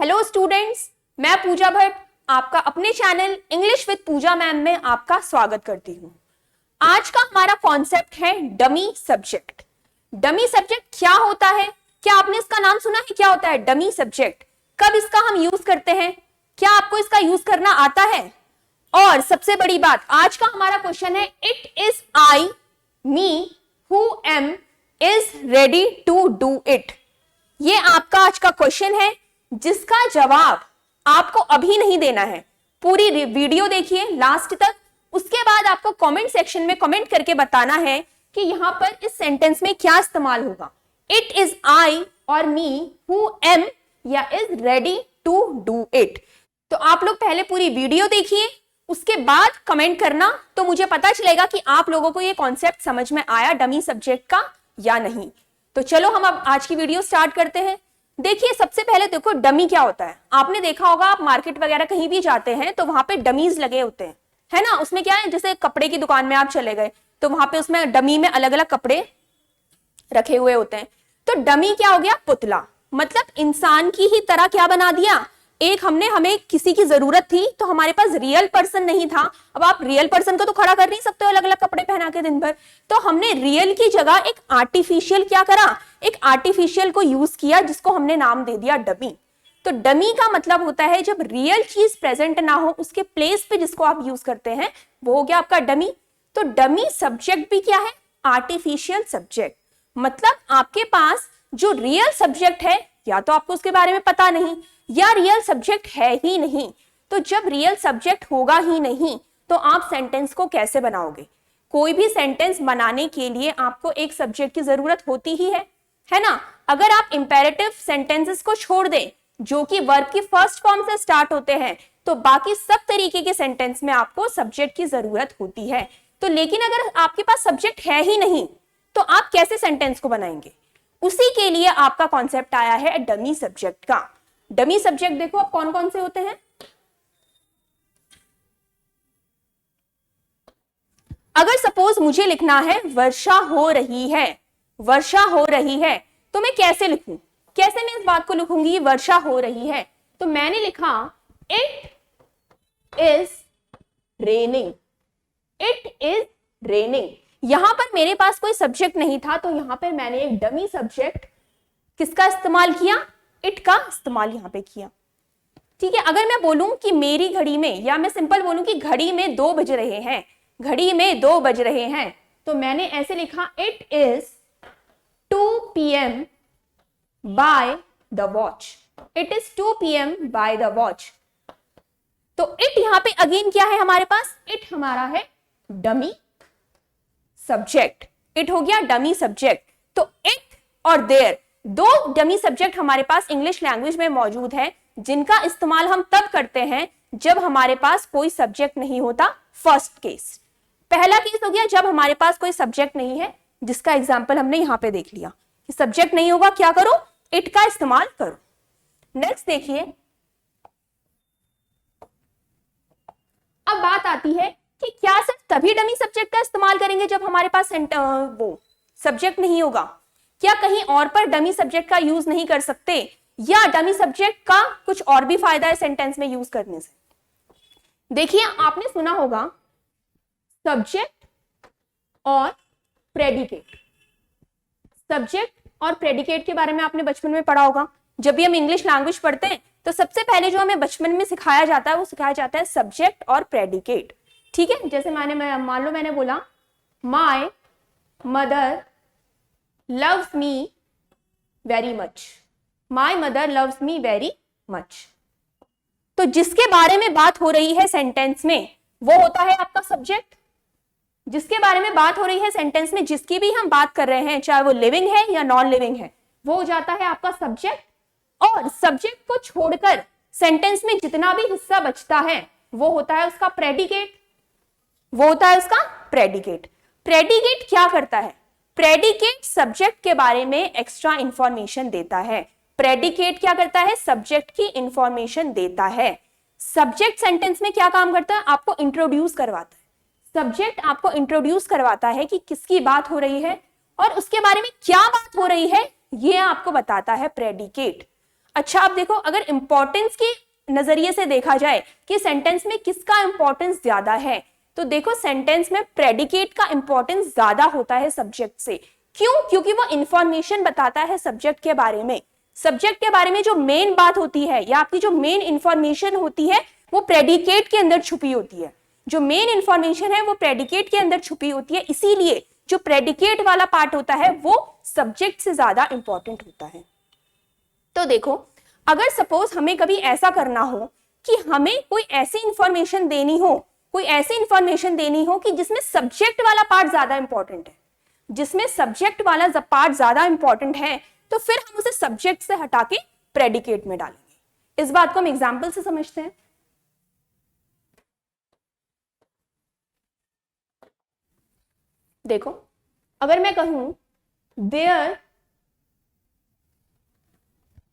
Hello students, मैं पूजा भट्ट आपका अपने channel English with Pooja ma'am में आपका स्वागत करती हूँ। आज का हमारा कॉन्सेप्ट है डमी सब्जेक्ट। डमी सब्जेक्ट क्या होता है? क्या आपने इसका नाम सुना है? क्या होता है डमी सब्जेक्ट? कब इसका हम यूज करते हैं? क्या आपको इसका यूज करना आता है? और सबसे बड़ी बात, आज का हमारा क्वेश्चन है it is I me who am is ready to do it. ये आपका आज का क्वेश्चन है जिसका जवाब आपको अभी नहीं देना है। पूरी वीडियो देखिए लास्ट तक, उसके बाद आपको कमेंट सेक्शन में कमेंट करके बताना है कि यहां पर इस सेंटेंस में क्या इस्तेमाल होगा, इट इज आई और मी हु एम या is ready to do it. तो आप लोग पहले पूरी वीडियो देखिए, उसके बाद कमेंट करना, तो मुझे पता चलेगा कि आप लोगों को ये कॉन्सेप्ट समझ में आया डमी सब्जेक्ट का या नहीं। तो चलो हम अब आज की वीडियो स्टार्ट करते हैं। देखिए, सबसे पहले देखो डमी क्या होता है। आपने देखा होगा, आप मार्केट वगैरह कहीं भी जाते हैं तो वहां पे डमीज लगे होते हैं, है ना। उसमें क्या है, जैसे कपड़े की दुकान में आप चले गए तो वहां पे उसमें डमी में अलग अलग कपड़े रखे हुए होते हैं। तो डमी क्या हो गया? पुतला। मतलब इंसान की ही तरह क्या बना दिया, एक हमें किसी की जरूरत थी तो हमारे पास रियल पर्सन नहीं था। अब आप रियल पर्सन को तो खड़ा कर नहीं सकते हो अलग अलग कपड़े पहना के दिन भर, तो हमने रियल की जगह एक आर्टिफिशियल क्या करा, एक आर्टिफिशियल को यूज किया जिसको हमने नाम दे दिया डमी। तो डमी का मतलब होता है जब रियल चीज प्रेजेंट ना हो उसके प्लेस पे जिसको आप यूज करते हैं वो हो गया आपका डमी। तो डमी सब्जेक्ट भी क्या है? Artificial subject. मतलब आपके पास जो रियल सब्जेक्ट है या तो आपको उसके बारे में पता नहीं या रियल सब्जेक्ट है ही नहीं। तो जब रियल सब्जेक्ट होगा ही नहीं तो आप सेंटेंस को कैसे बनाओगे? कोई भी सेंटेंस बनाने के लिए आपको एक सब्जेक्ट की जरूरत होती ही है ना। अगर आप इंपेरेटिव सेंटेंसेस को छोड़ दें जो कि वर्ब की फर्स्ट फॉर्म से स्टार्ट होते हैं तो बाकी सब तरीके के सेंटेंस में आपको सब्जेक्ट की जरूरत होती है। तो लेकिन अगर आपके पास सब्जेक्ट है ही नहीं तो आप कैसे सेंटेंस को बनाएंगे? उसी के लिए आपका कॉन्सेप्ट आया है डमी सब्जेक्ट का। डमी सब्जेक्ट देखो अब कौन कौन से होते हैं। अगर सपोज मुझे लिखना है वर्षा हो रही है, वर्षा हो रही है, तो मैं कैसे लिखूं? कैसे मैं इस बात को लिखूंगी वर्षा हो रही है? तो मैंने लिखा it is raining, it is raining. यहां पर मेरे पास कोई सब्जेक्ट नहीं था तो यहां पर मैंने एक डमी सब्जेक्ट किसका इस्तेमाल किया? इट का इस्तेमाल यहां पे किया। ठीक है, अगर मैं बोलूं कि मेरी घड़ी में, या मैं सिंपल बोलूं कि घड़ी में 2 बज रहे हैं, घड़ी में 2 बज रहे हैं, तो मैंने ऐसे लिखा it is 2 PM by the watch, it is 2 PM by the watch. तो इट यहां पे अगेन क्या है हमारे पास? इट हमारा है डमी सब्जेक्ट। इट हो गया डमी सब्जेक्ट। तो इट और देयर, 2 डमी सब्जेक्ट हमारे पास इंग्लिश लैंग्वेज में मौजूद है जिनका इस्तेमाल हम तब करते हैं जब हमारे पास कोई सब्जेक्ट नहीं होता। फर्स्ट केस, पहला केस हो गया जब हमारे पास कोई सब्जेक्ट नहीं है, जिसका एग्जांपल हमने यहां पे देख लिया कि सब्जेक्ट नहीं होगा, क्या करो? इट का इस्तेमाल करो। नेक्स्ट देखिए, अब बात आती है कि क्या सिर्फ तभी डमी सब्जेक्ट का इस्तेमाल करेंगे जब हमारे पास वो सब्जेक्ट नहीं होगा? क्या कहीं और पर डमी सब्जेक्ट का यूज नहीं कर सकते? या डमी सब्जेक्ट का कुछ और भी फायदा है सेंटेंस में यूज करने से? देखिए, आपने सुना होगा सब्जेक्ट और प्रेडिकेट। सब्जेक्ट और प्रेडिकेट के बारे में आपने बचपन में पढ़ा होगा। जब भी हम इंग्लिश लैंग्वेज पढ़ते हैं तो सबसे पहले जो हमें बचपन में सिखाया जाता है वो सिखाया जाता है सब्जेक्ट और प्रेडिकेट। ठीक है, जैसे मान लो मैंने बोला my mother loves me very much, my mother loves me very much। तो जिसके बारे में बात हो रही है सेंटेंस में वो होता है आपका सब्जेक्ट। जिसके बारे में बात हो रही है सेंटेंस में, जिसकी भी हम बात कर रहे हैं, चाहे वो लिविंग है या नॉन लिविंग है, वो हो जाता है आपका सब्जेक्ट। और सब्जेक्ट को छोड़कर सेंटेंस में जितना भी हिस्सा बचता है वो होता है उसका प्रेडिकेट, वो होता है उसका प्रेडिकेट। प्रेडिकेट क्या करता है? प्रेडिकेट सब्जेक्ट के बारे में एक्स्ट्रा इंफॉर्मेशन देता है। प्रेडिकेट क्या करता है? सब्जेक्ट की इंफॉर्मेशन देता है। सब्जेक्ट सेंटेंस में क्या काम करता है? आपको इंट्रोड्यूस करवाता है। सब्जेक्ट आपको इंट्रोड्यूस करवाता है कि किसकी बात हो रही है और उसके बारे में क्या बात हो रही है, ये आपको बताता है प्रेडिकेट। अच्छा आप देखो, अगर इंपॉर्टेंस के नजरिए से देखा जाए कि सेंटेंस में किसका इंपॉर्टेंस ज्यादा है, तो देखो सेंटेंस में प्रेडिकेट का इंपॉर्टेंस ज्यादा होता है सब्जेक्ट से। क्यों? क्योंकि वो इंफॉर्मेशन बताता है सब्जेक्ट के बारे में। सब्जेक्ट के बारे में जो मेन बात होती है या आपकी जो मेन इंफॉर्मेशन होती है वो प्रेडिकेट के अंदर छुपी होती है। जो मेन इंफॉर्मेशन है वो प्रेडिकेट के अंदर छुपी होती है, इसीलिए जो प्रेडिकेट वाला पार्ट होता है वो सब्जेक्ट से ज्यादा इंपॉर्टेंट होता है। तो देखो, अगर सपोज हमें कभी ऐसा करना हो कि हमें कोई ऐसी इंफॉर्मेशन देनी हो, कोई ऐसी इंफॉर्मेशन देनी हो कि जिसमें सब्जेक्ट वाला पार्ट ज्यादा इंपॉर्टेंट है, जिसमें सब्जेक्ट वाला पार्ट ज्यादा इंपॉर्टेंट है, तो फिर हम उसे सब्जेक्ट से हटा के प्रेडिकेट में डालेंगे। इस बात को हम एग्जाम्पल से समझते हैं। देखो, अगर मैं कहूं देयर,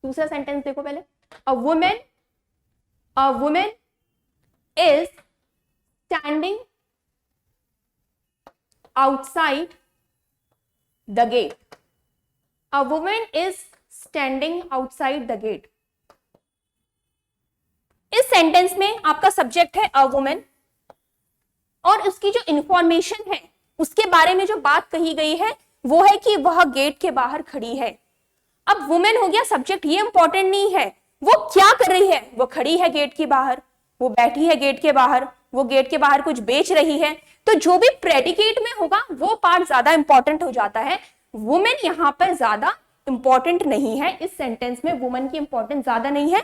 दूसरा सेंटेंस देखो पहले, a women is standing outside the gate. A women is standing outside the gate. इस सेंटेंस में आपका सब्जेक्ट है अ वुमेन और उसकी जो इंफॉर्मेशन है, उसके बारे में जो बात कही गई है वो है कि वह गेट के बाहर खड़ी है। अब वुमेन हो गया सब्जेक्ट, ये इंपॉर्टेंट नहीं है, वो क्या कर रही है, वो खड़ी है गेट के बाहर, वो बैठी है गेट के बाहर, वो गेट के बाहर कुछ बेच रही है। तो जो भी प्रेडिकेट में होगा वो पार्ट ज्यादा इंपॉर्टेंट हो जाता है। वुमेन यहां पर ज्यादा इंपॉर्टेंट नहीं है, इस सेंटेंस में वुमेन की इंपॉर्टेंस ज्यादा नहीं है,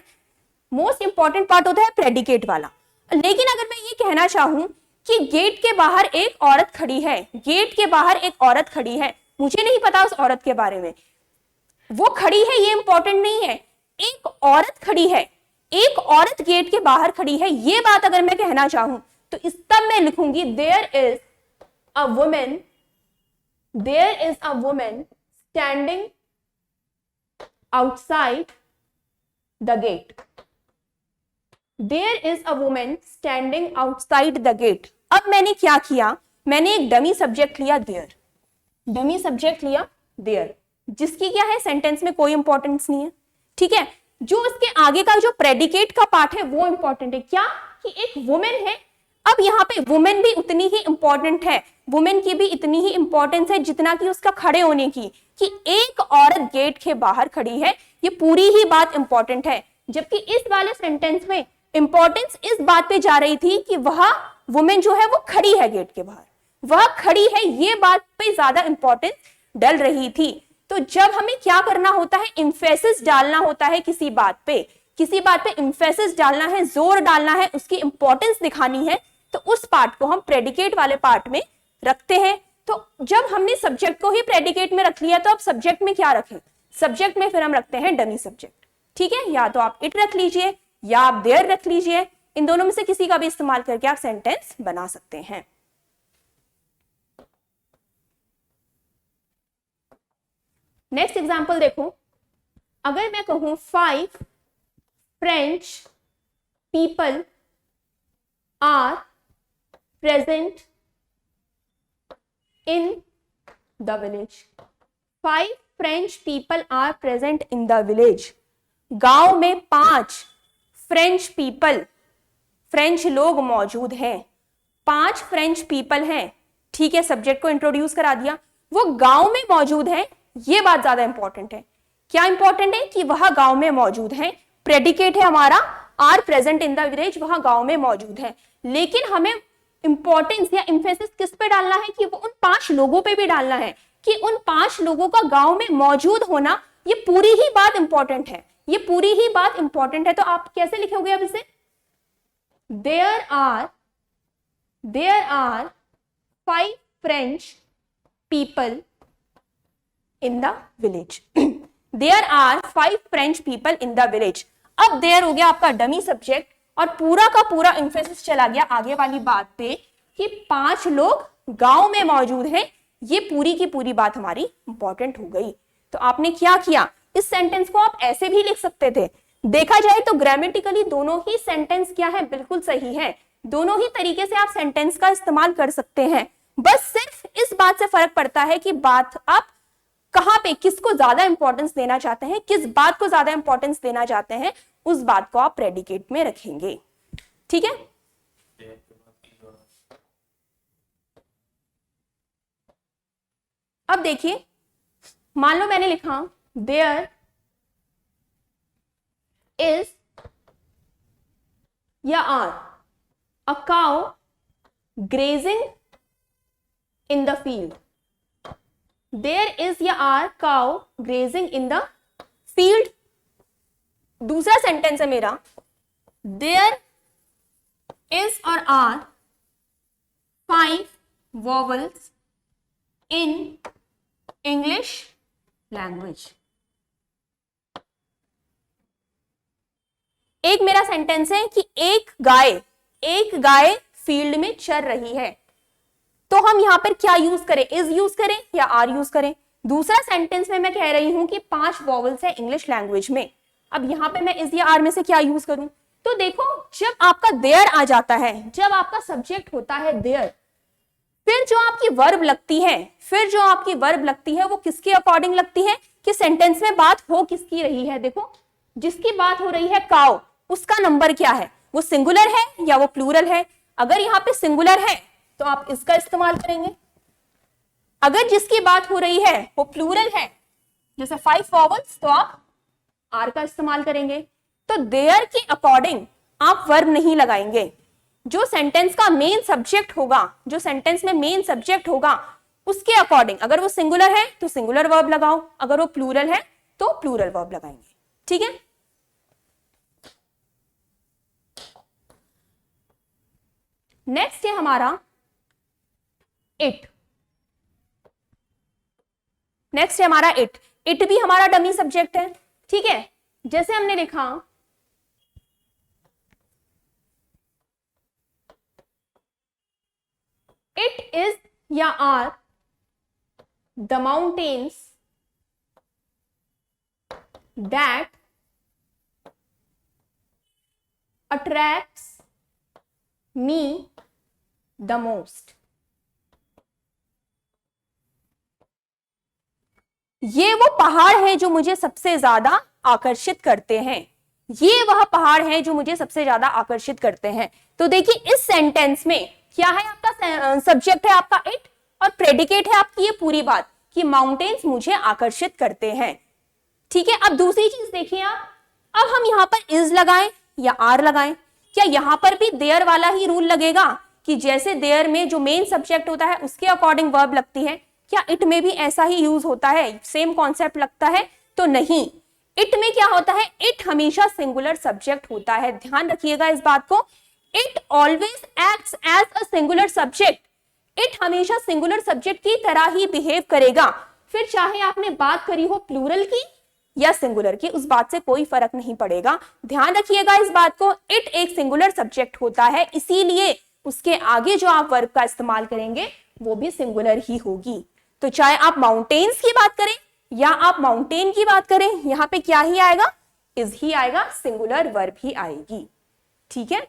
मोस्ट इंपॉर्टेंट पार्ट होता है प्रेडिकेट वाला। लेकिन अगर मैं ये कहना चाहूं कि गेट के बाहर एक औरत खड़ी है, गेट के बाहर एक औरत खड़ी है, मुझे नहीं पता उस औरत के बारे में, वो खड़ी है ये इंपॉर्टेंट नहीं है, एक औरत खड़ी है, एक औरत गेट के बाहर खड़ी है, ये बात अगर मैं कहना चाहूं तो इस तब मैं लिखूंगी there is a woman, there is a woman standing outside the gate. There is a woman standing outside the gate. अब मैंने क्या किया, मैंने एक डमी सब्जेक्ट लिया देयर, डमी सब्जेक्ट लिया देयर, जिसकी क्या है सेंटेंस में कोई इंपॉर्टेंस नहीं है, ठीक है। जो इसके आगे का जो प्रेडिकेट का पार्ट है वो इंपॉर्टेंट है, क्या कि एक वुमेन है। अब यहाँ पे वुमेन भी उतनी ही इंपॉर्टेंट है, वुमेन की भी इतनी ही इंपॉर्टेंस है जितना कि उसका खड़े होने की, कि एक औरत गेट के बाहर खड़ी है, ये पूरी ही बात इंपॉर्टेंट है। जबकि इस वाले सेंटेंस में इंपॉर्टेंस इस बात पे जा रही थी कि वह वुमेन जो है वो खड़ी है गेट के बाहर, वह खड़ी है, ये बात पे ज्यादा इंपॉर्टेंस डल रही थी। तो जब हमें क्या करना होता है, इम्फेसिस डालना होता है किसी बात पे, किसी बात पे इम्फेसिस डालना है, जोर डालना है, उसकी इंपॉर्टेंस दिखानी है, तो उस पार्ट को हम प्रेडिकेट वाले पार्ट में रखते हैं। तो जब हमने सब्जेक्ट को ही प्रेडिकेट में रख लिया तो अब सब्जेक्ट में क्या रखें, सब्जेक्ट में फिर हम रखते हैं डमी सब्जेक्ट, ठीक है। या तो आप इट रख लीजिए या आप देयर रख लीजिए, इन दोनों में से किसी का भी इस्तेमाल करके आप सेंटेंस बना सकते हैं। नेक्स्ट एग्जाम्पल देखो, अगर मैं कहूं 5 French people are present in the village. 5 French people are present in the village. गांव में 5 फ्रेंच पीपल, फ्रेंच लोग मौजूद हैं, 5 फ्रेंच पीपल हैं, ठीक है। सब्जेक्ट को इंट्रोड्यूस करा दिया, वो गांव में मौजूद हैं, ये बात ज्यादा इंपॉर्टेंट है। क्या इंपॉर्टेंट है कि वह गांव में मौजूद है, प्रेडिकेट है हमारा are present in the village, वह गांव में मौजूद है। लेकिन हमें इंपॉर्टेंस या इंफेसिस किस पे डालना है कि वो उन 5 लोगों पे भी डालना है, कि उन 5 लोगों का गांव में मौजूद होना, ये पूरी ही बात इंपॉर्टेंट है, ये पूरी ही बात इंपॉर्टेंट है। तो आप कैसे लिखोगे अब इसे, there are 5 French people in the village। there are 5 French people in the village। अब there हो गया आपका डमी सब्जेक्ट और पूरा का पूरा इंफेसिस चला गया आगे वाली बात पे कि 5 लोग गांव में मौजूद हैं, ये पूरी की पूरी बात हमारी इंपॉर्टेंट हो गई। तो आपने क्या किया, इस सेंटेंस को आप ऐसे भी लिख सकते थे। देखा जाए तो ग्रामेटिकली दोनों ही सेंटेंस क्या है, बिल्कुल सही है, दोनों ही तरीके से आप सेंटेंस का इस्तेमाल कर सकते हैं। बस सिर्फ इस बात से फर्क पड़ता है कि बात आप कहां पे किसको ज्यादा इंपॉर्टेंस देना चाहते हैं, किस बात को ज्यादा इंपॉर्टेंस देना चाहते हैं, उस बात को आप प्रेडिकेट में रखेंगे। ठीक है, अब देखिए, मान लो मैंने लिखा देयर इज या are a cow grazing in the field. There is या are cow grazing in the field. दूसरा सेंटेंस है मेरा, देयर इज और are 5 vowels in English language. एक मेरा सेंटेंस है कि एक गाय फील्ड में चर रही है, तो हम यहां पर क्या यूज करें, इज यूज करें या आर यूज करें। दूसरा सेंटेंस में मैं कह रही हूं कि 5 वॉवल्स है इंग्लिश लैंग्वेज में, अब यहां पे मैं इज या आर में से क्या यूज करूं। तो देखो, जब आपका देयर आ जाता है, जब आपका सब्जेक्ट होता है देयर, फिर जो आपकी वर्ब लगती है वो किसके अकॉर्डिंग लगती है कि सेंटेंस में बात हो किसकी रही है। देखो, जिसकी बात हो रही है काउ, उसका नंबर क्या है, वो सिंगुलर है या वो प्लूरल है। अगर यहाँ पे सिंगुलर है तो आप इसका इस्तेमाल करेंगे, अगर जिसकी बात हो रही है वो प्लूरल है, जैसे 5 वॉवल्स, तो आप आर का इस्तेमाल करेंगे। तो देयर के अकॉर्डिंग आप वर्ब नहीं लगाएंगे। जो सेंटेंस का मेन सब्जेक्ट होगा, जो सेंटेंस में मेन सब्जेक्ट होगा, उसके अकॉर्डिंग अगर वो सिंगुलर है तो सिंगुलर वर्ब लगाओ, अगर वो प्लूरल है तो प्लूरल वर्ब लगाएंगे। ठीक है, नेक्स्ट है हमारा इट। इट भी हमारा डमी सब्जेक्ट है। ठीक है, जैसे हमने लिखा इट इज या are the mountains that attracts me the most. ये वो पहाड़ है जो मुझे सबसे ज्यादा आकर्षित करते हैं, ये वह पहाड़ है जो मुझे सबसे ज्यादा आकर्षित करते हैं। तो देखिए, इस सेंटेंस में क्या है, आपका सब्जेक्ट है आपका इट और प्रेडिकेट है आपकी ये पूरी बात कि माउंटेन्स मुझे आकर्षित करते हैं। ठीक है, अब दूसरी चीज देखिए आप, अब हम यहां पर इज लगाएं या आर लगाएं, क्या यहां पर भी देयर वाला ही रूल लगेगा कि जैसे देयर में जो मेन सब्जेक्ट होता है उसके अकॉर्डिंग वर्ब लगती है, क्या इट में भी ऐसा ही यूज होता है, सेम कॉन्सेप्ट लगता है? तो नहीं, इट में क्या होता है, इट हमेशा सिंगुलर सब्जेक्ट होता है। ध्यान रखिएगा इस बात को, it always acts as a singular subject. It हमेशा सिंगुलर सब्जेक्ट की तरह ही बिहेव करेगा, फिर चाहे आपने बात करी हो प्लूरल की या सिंगुलर की, उस बात से कोई फर्क नहीं पड़ेगा। ध्यान रखिएगा इस बात को, इट एक सिंगुलर सब्जेक्ट होता है, इसीलिए उसके आगे जो आप वर्ब का इस्तेमाल करेंगे वो भी सिंगुलर ही होगी। तो चाहे आप माउंटेन्स की बात करें या आप माउंटेन की बात करें, यहां पे क्या ही आएगा, इज ही आएगा, सिंगुलर वर्ब ही आएगी। ठीक है,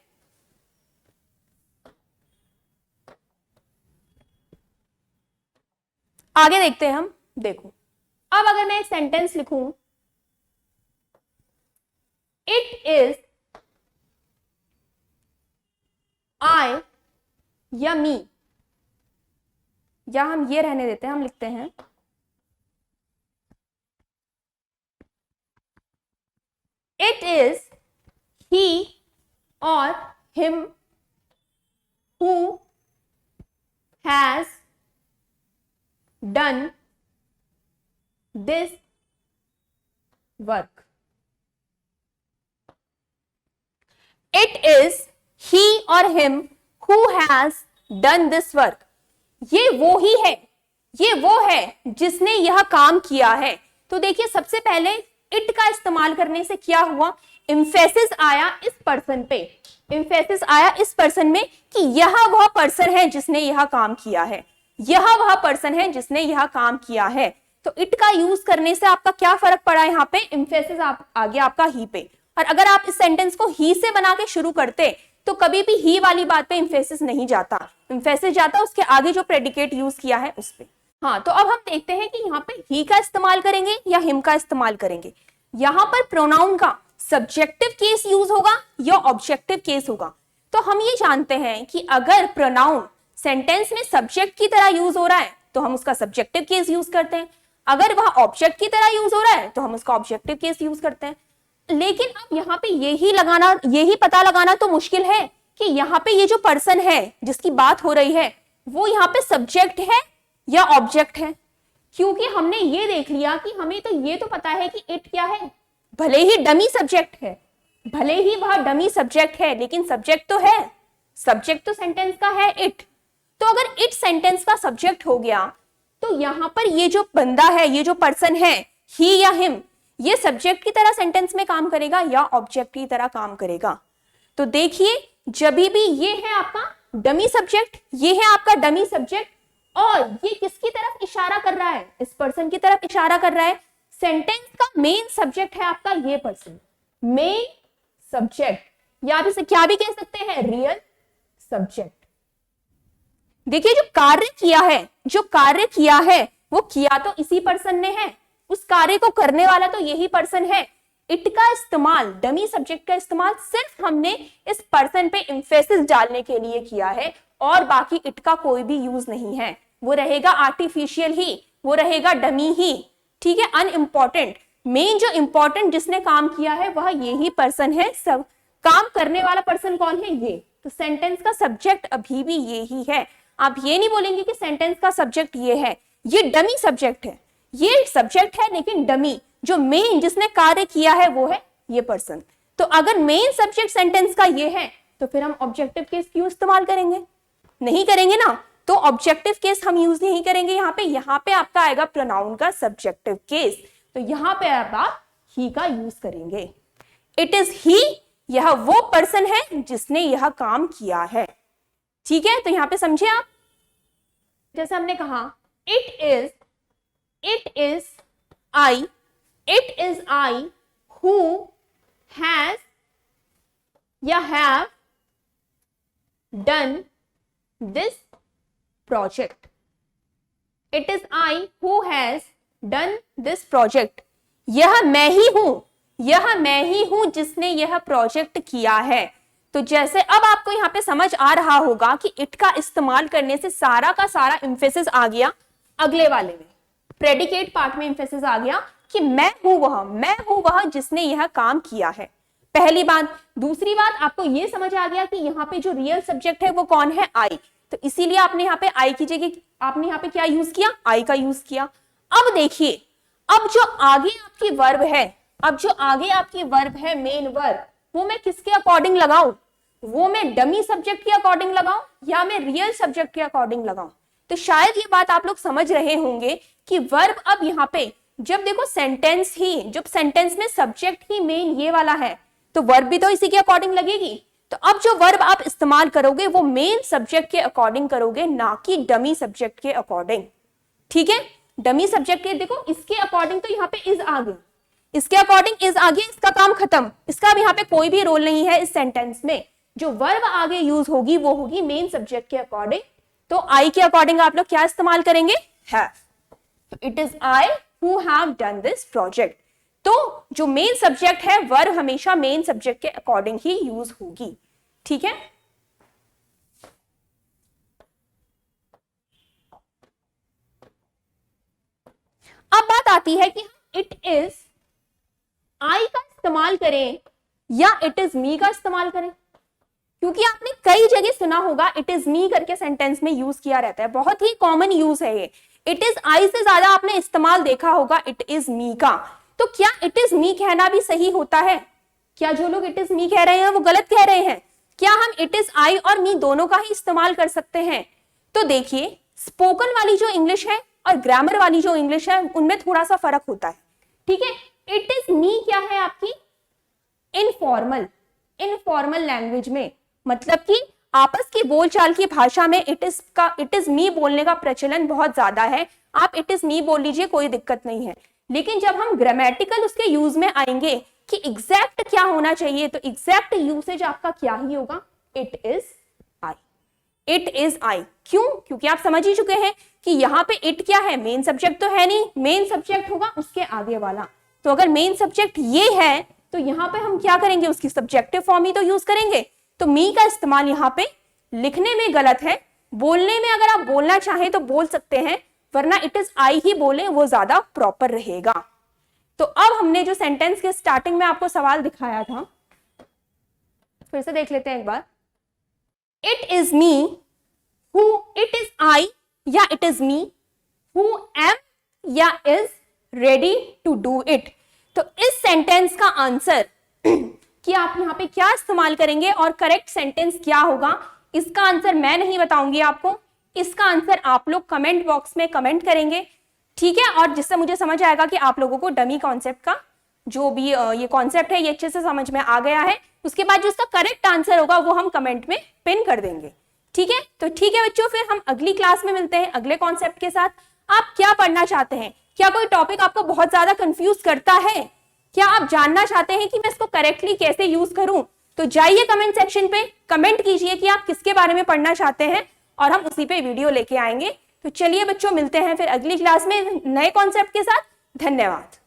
आगे देखते हैं हम। देखो, अब अगर मैं एक सेंटेंस लिखूं, इट इज आई या मी, या हम ये रहने देते हैं, हम लिखते हैं इट इज ही और him who has done this work. It is he और him who has done this work. ये वो ही है, ये वो है जिसने यह काम किया है। तो देखिए, सबसे पहले इट का इस्तेमाल करने से क्या हुआ, एम्फेसिस आया इस पर्सन पे, एम्फेसिस आया इस पर्सन में कि यह वह पर्सन है जिसने यह काम किया है, यह वह पर्सन है जिसने यह काम किया है। तो इट का यूज करने से आपका क्या फर्क पड़ा, यहाँ पे एम्फेसिस आ गया आपका ही पे। और अगर आप इस सेंटेंस को ही से बना के शुरू करते तो कभी भी ही वाली बात पे एम्फेसिस नहीं जाता, एम्फेसिस जाता उसके आगे जो प्रेडिकेट यूज किया है उस पे। हाँ, तो अब हम देखते हैं कि यहाँ पे ही का इस्तेमाल करेंगे या हिम का इस्तेमाल करेंगे। यहाँ पर प्रोनाउन का सब्जेक्टिव केस यूज होगा या ऑब्जेक्टिव केस होगा। तो हम ये जानते हैं कि अगर प्रोनाउन सेंटेंस में सब्जेक्ट की तरह यूज हो रहा है तो हम उसका सब्जेक्टिव केस यूज करते हैं, अगर वह ऑब्जेक्ट की तरह यूज हो रहा है तो हम उसका ऑब्जेक्टिव केस यूज करते हैं। लेकिन अब यहाँ पे यही पता लगाना तो मुश्किल है कि यहाँ पे ये जो पर्सन है जिसकी बात हो रही है वो यहाँ पे सब्जेक्ट है या ऑब्जेक्ट है, क्योंकि हमने ये देख लिया कि हमें तो ये तो पता है कि इट क्या है, भले ही डमी सब्जेक्ट है, भले ही वह डमी सब्जेक्ट है, लेकिन सब्जेक्ट तो है, सब्जेक्ट तो सेंटेंस का है इट। तो अगर इट सेंटेंस का सब्जेक्ट हो गया तो यहां पर ये जो बंदा है, ये जो पर्सन है, ही या हिम, ये सब्जेक्ट की तरह सेंटेंस में काम करेगा या ऑब्जेक्ट की तरह काम करेगा। तो देखिए, जब भी ये है आपका डमी सब्जेक्ट, ये है आपका डमी सब्जेक्ट, और ये किसकी तरफ इशारा कर रहा है, इस पर्सन की तरफ इशारा कर रहा है। सेंटेंस का मेन सब्जेक्ट है आपका ये पर्सन, मेन सब्जेक्ट, या आप इसे क्या भी कह सकते हैं, रियल सब्जेक्ट। देखिए, जो कार्य किया है वो किया तो इसी पर्सन ने है, उस कार्य को करने वाला तो यही पर्सन है। इट का इस्तेमाल, डमी सब्जेक्ट का इस्तेमाल सिर्फ हमने इस पर्सन पे एम्फेसिस डालने के लिए किया है, और बाकी इट का कोई भी यूज नहीं है, वो रहेगा आर्टिफिशियल ही, वो रहेगा डमी ही, ठीक है, अनइम्पॉर्टेंट। मेन जो इंपॉर्टेंट जिसने काम किया है वह यही पर्सन है, सब काम करने वाला पर्सन कौन है, ये। तो सेंटेंस का सब्जेक्ट अभी भी यही है। आप ये नहीं बोलेंगे कि सेंटेंस का सब्जेक्ट ये है, ये डमी सब्जेक्ट है, ये सब्जेक्ट है लेकिन डमी, जो मेन जिसने कार्य किया है वो है ये पर्सन। तो अगर मेन सब्जेक्ट सेंटेंस का ये है तो फिर हम ऑब्जेक्टिव केस क्यों इस्तेमाल करेंगे, नहीं करेंगे ना। तो ऑब्जेक्टिव केस हम यूज नहीं करेंगे यहाँ पे आपका आएगा प्रोनाउन का सब्जेक्टिव केस। तो यहाँ पे आप ही का यूज करेंगे। इट इज ही, यह वो पर्सन है जिसने यह काम किया है, ठीक है। तो यहाँ पे समझे आप, जैसे हमने कहा it is I who has या have done this project. It is I who has done this project. यह मैं ही हूं जिसने यह प्रोजेक्ट किया है। तो जैसे अब आपको यहाँ पे समझ आ रहा होगा कि इट का इस्तेमाल करने से सारा का सारा एम्फेसिस आ गया अगले वाले में, प्रेडिकेट पार्ट में एम्फेसिस आ गया कि मैं हूं वह जिसने यह काम किया है, पहली बात। दूसरी बात, आपको यह समझ आ गया कि यहाँ पे जो रियल सब्जेक्ट है वो कौन है, आई। तो इसीलिए आपने यहाँ पे आई की जगह आपने यहाँ पे क्या यूज किया, आई का यूज किया। अब देखिए, अब जो आगे आपकी वर्ब है मेन वर्ब, वो मैं किसके अकॉर्डिंग लगाऊं, वो मैं डमी सब्जेक्ट के अकॉर्डिंग लगाऊं या मैं रियल सब्जेक्ट के अकॉर्डिंग लगाऊं। तो शायद ये बात आप लोग समझ रहे होंगे कि वर्ब अब यहाँ पे जब देखो जब सेंटेंस में सब्जेक्ट ही मेन ये वाला है तो वर्ब भी तो इसी के अकॉर्डिंग लगेगी। तो अब जो वर्ब आप इस्तेमाल करोगे वो मेन सब्जेक्ट के अकॉर्डिंग करोगे, ना कि डमी सब्जेक्ट के अकॉर्डिंग, ठीक है। डमी सब्जेक्ट के देखो इसके अकॉर्डिंग तो यहाँ पे इज आ गई, इसके अकॉर्डिंग इज आ गई, इसका काम खत्म, इसका अब यहाँ पे कोई भी रोल नहीं है इस सेंटेंस में। जो वर्ब आगे यूज होगी वो होगी मेन सब्जेक्ट के अकॉर्डिंग। तो आई के अकॉर्डिंग आप लोग क्या इस्तेमाल करेंगे, हैव। तो it is I who have done this project. तो जो मेन सब्जेक्ट है वर्ब हमेशा मेन सब्जेक्ट के अकॉर्डिंग ही यूज होगी, ठीक है। अब बात आती है कि इट इज आई का इस्तेमाल करें या इट इज मी का इस्तेमाल करें, क्योंकि आपने कई जगह सुना होगा इट इज मी करके सेंटेंस में यूज किया रहता है, बहुत ही कॉमन यूज है ये। इट इज आई से ज्यादा आपने इस्तेमाल देखा होगा इट इज मी का। तो क्या इट इज मी कहना भी सही होता है, क्या जो लोग इट इज मी कह रहे हैं वो गलत कह रहे हैं, क्या हम इट इज आई और मी दोनों का ही इस्तेमाल कर सकते हैं। तो देखिए, स्पोकन वाली जो इंग्लिश है और ग्रामर वाली जो इंग्लिश है उनमें थोड़ा सा फर्क होता है, ठीक है। इट इज मी क्या है आपकी इनफॉर्मल लैंग्वेज में, मतलब कि आपस की बोलचाल की भाषा में इट इज मी बोलने का प्रचलन बहुत ज्यादा है। आप इट इज मी बोल लीजिए, कोई दिक्कत नहीं है। लेकिन जब हम ग्रामेटिकल उसके यूज में आएंगे कि एग्जैक्ट क्या होना चाहिए, तो एग्जैक्ट यूसेज आपका क्या ही होगा, it is I. It is आई। क्यों? क्योंकि आप समझ ही चुके हैं कि यहाँ पे इट क्या है, मेन सब्जेक्ट तो है नहीं, मेन सब्जेक्ट होगा उसके आगे वाला। तो अगर मेन सब्जेक्ट ये है तो यहाँ पे हम क्या करेंगे, उसकी सब्जेक्टिव फॉर्म ही तो यूज करेंगे। तो मी का इस्तेमाल यहाँ पे लिखने में गलत है, बोलने में अगर आप बोलना चाहें तो बोल सकते हैं, वरना इट इज आई ही बोले, वो ज्यादा प्रॉपर रहेगा। तो अब हमने जो सेंटेंस के स्टार्टिंग में आपको सवाल दिखाया था, फिर से देख लेते हैं एक बार। It is me who, it is I या it is me who am या is ready to do it. तो इस सेंटेंस का आंसर कि आप यहां पे क्या इस्तेमाल करेंगे और करेक्ट सेंटेंस क्या होगा, इसका आंसर मैं नहीं बताऊंगी आपको, इसका आंसर आप लोग कमेंट बॉक्स में कमेंट करेंगे, ठीक है। और जिससे मुझे समझ आएगा कि आप लोगों को डमी कॉन्सेप्ट का जो भी ये कॉन्सेप्ट है ये अच्छे से समझ में आ गया है। उसके बाद जो इसका करेक्ट आंसर होगा वो हम कमेंट में पिन कर देंगे, ठीक है। तो ठीक है बच्चों, फिर हम अगली क्लास में मिलते हैं अगले कॉन्सेप्ट के साथ। आप क्या पढ़ना चाहते हैं? क्या कोई टॉपिक आपको बहुत ज्यादा कंफ्यूज करता है? क्या आप जानना चाहते हैं कि मैं इसको करेक्टली कैसे यूज करूं? तो जाइए कमेंट सेक्शन पे कमेंट कीजिए कि आप किसके बारे में पढ़ना चाहते हैं और हम उसी पे वीडियो लेके आएंगे। तो चलिए बच्चों, मिलते हैं फिर अगली क्लास में नए कॉन्सेप्ट के साथ। धन्यवाद।